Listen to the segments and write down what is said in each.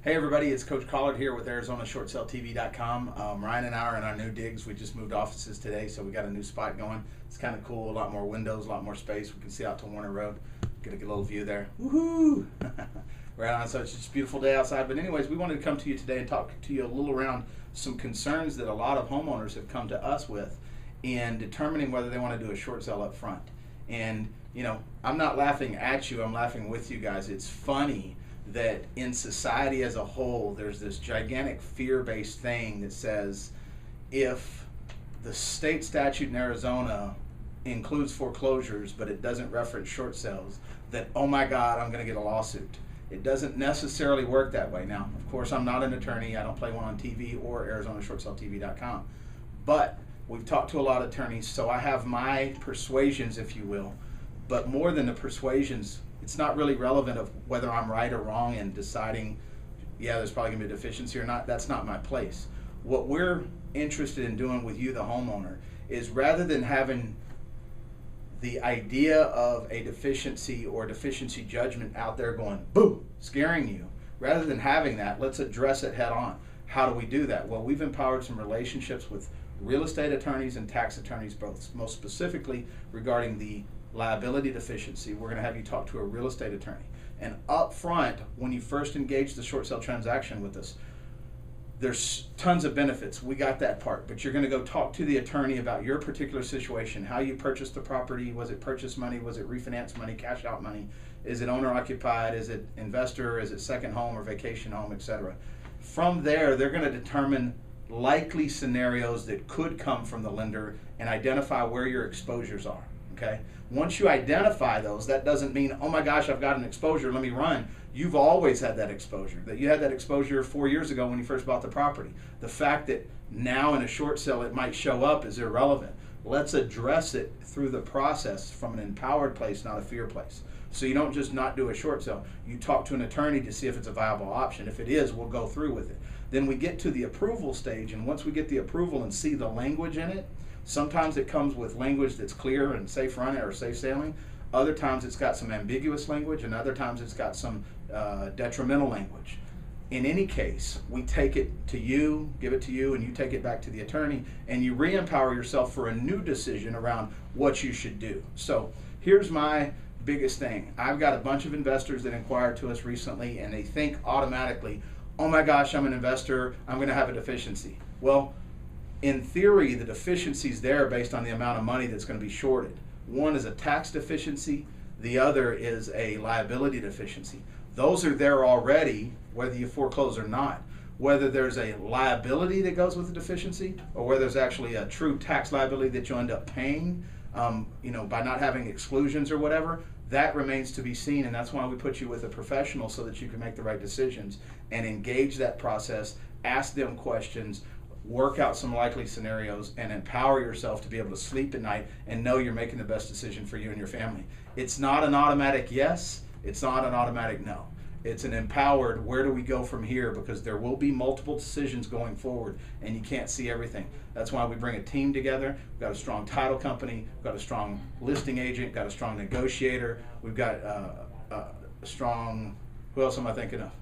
Hey everybody, it's Coach Collard here with ArizonaShortSaleTV.com. Ryan and I are in our new digs. We just moved offices today, so we got a new spot going. It's kind of cool, a lot more windows, a lot more space. We can see out to Warner Road. Get a good little view there. Woohoo! Right on, so it's just a beautiful day outside. But anyways, we wanted to come to you today and talk to you a little around some concerns that a lot of homeowners have come to us with in determining whether they want to do a short sale up front. And, you know, I'm not laughing at you, I'm laughing with you guys. It's funny that in society as a whole, there's this gigantic fear-based thing that says if the state statute in Arizona includes foreclosures, but it doesn't reference short sales, that, oh my God, I'm going to get a lawsuit. It doesn't necessarily work that way. Now, of course, I'm not an attorney. I don't play one on TV or ArizonaShortSaleTV.com. But we've talked to a lot of attorneys, so I have my persuasions, if you will. But more than the persuasions, it's not really relevant of whether I'm right or wrong in deciding, yeah, there's probably going to be a deficiency or not. That's not my place. What we're interested in doing with you, the homeowner, is rather than having the idea of a deficiency or deficiency judgment out there going, boom, scaring you, rather than having that, let's address it head on. How do we do that? Well, we've empowered some relationships with real estate attorneys and tax attorneys, both, most specifically regarding the liability deficiency. We're going to have you talk to a real estate attorney. And up front, when you first engage the short sale transaction with us, there's tons of benefits. We got that part. But you're going to go talk to the attorney about your particular situation, how you purchased the property. Was it purchase money? Was it refinance money, cash out money? Is it owner occupied? Is it investor? Is it second home or vacation home, etc.? From there, they're going to determine likely scenarios that could come from the lender and identify where your exposures are. Okay? Once you identify those, that doesn't mean, oh my gosh, I've got an exposure, let me run. You've always had that exposure. That you had that exposure 4 years ago when you first bought the property. The fact that now in a short sale it might show up is irrelevant. Let's address it through the process from an empowered place, not a fear place. So you don't just not do a short sale. You talk to an attorney to see if it's a viable option. If it is, we'll go through with it. Then we get to the approval stage, and once we get the approval and see the language in it, sometimes it comes with language that's clear and safe running or safe sailing. Other times it's got some ambiguous language, and other times it's got some detrimental language. In any case, we take it to you, give it to you, and you take it back to the attorney, and you re-empower yourself for a new decision around what you should do. So here's my biggest thing. I've got a bunch of investors that inquired to us recently, and they think automatically, oh my gosh, I'm an investor, I'm going to have a deficiency. Well, in theory, the deficiency is there based on the amount of money that's going to be shorted. One is a tax deficiency, the other is a liability deficiency. Those are there already, whether you foreclose or not. Whether there's a liability that goes with the deficiency, or whether there's actually a true tax liability that you end up paying, by not having exclusions or whatever, that remains to be seen, and that's why we put you with a professional so that you can make the right decisions and engage that process, ask them questions, work out some likely scenarios, and empower yourself to be able to sleep at night and know you're making the best decision for you and your family. It's not an automatic yes, it's not an automatic no. It's an empowered, where do we go from here? Because there will be multiple decisions going forward and you can't see everything. That's why we bring a team together. We've got a strong title company, we've got a strong listing agent, got a strong negotiator, we've got a strong, who else am I thinking of?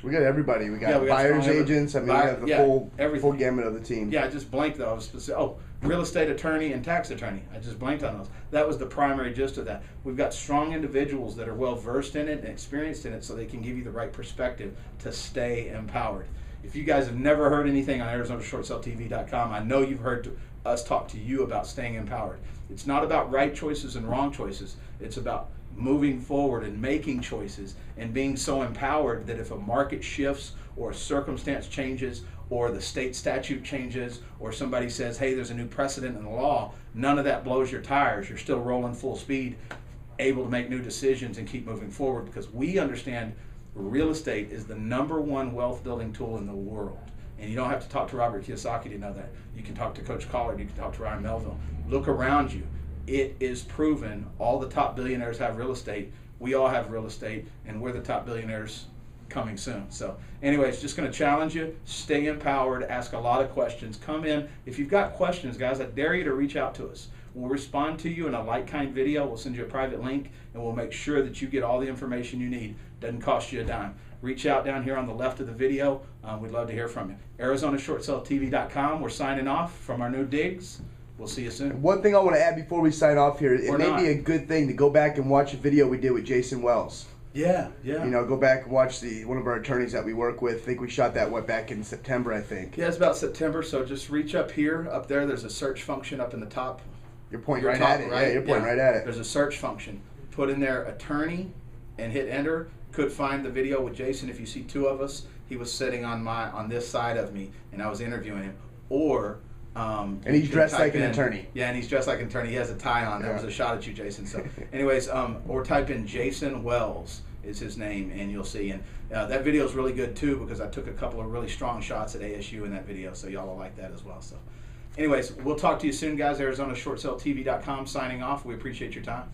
We got everybody. We got buyer's agents. I mean, we have the full gamut of the team. Yeah, I just blanked though. I was specific. Oh, real estate attorney and tax attorney. I just blanked on those. That was the primary gist of that. We've got strong individuals that are well versed in it and experienced in it, so they can give you the right perspective to stay empowered. If you guys have never heard anything on ArizonaShortSaleTV.com, I know you've heard us talk to you about staying empowered. It's not about right choices and wrong choices. It's about moving forward and making choices and being so empowered that if a market shifts or a circumstance changes or the state statute changes or somebody says, hey, there's a new precedent in the law, none of that blows your tires. You're still rolling full speed, able to make new decisions and keep moving forward, because we understand real estate is the #1 wealth building tool in the world. And you don't have to talk to Robert Kiyosaki to know that. You can talk to Coach Collard, you can talk to Ryan Melville. Look around you. It is proven all the top billionaires have real estate. We all have real estate, and we're the top billionaires coming soon. So anyways, just going to challenge you. Stay empowered. Ask a lot of questions. Come in. If you've got questions, guys, I dare you to reach out to us. We'll respond to you in a like-kind video. We'll send you a private link, and we'll make sure that you get all the information you need. Doesn't cost you a dime. reach out down here on the left of the video. We'd love to hear from you. ArizonaShortSaleTV.com. We're signing off from our new digs. We'll see you soon. One thing I want to add before we sign off here, it may be a good thing to go back and watch a video we did with Jason Wells. Yeah. Go back and watch one of our attorneys that we work with. I think we shot that back in September, I think. Yeah, it's about September. So just reach up there. There's a search function up in the top. You're pointing right at it. Right? Yeah, you're pointing right at it. There's a search function. Put in there attorney and hit enter. Could find the video with Jason. If you see two of us, he was sitting on this side of me, and I was interviewing him. Or and he's dressed like an attorney. Yeah, and he's dressed like an attorney. He has a tie on. There was a shot at you, Jason. So, anyways, or type in Jason Wells is his name, and you'll see. And that video is really good too, because I took a couple of really strong shots at ASU in that video, so y'all will like that as well. So, anyways, we'll talk to you soon, guys. ArizonaShortSaleTV.com signing off. We appreciate your time.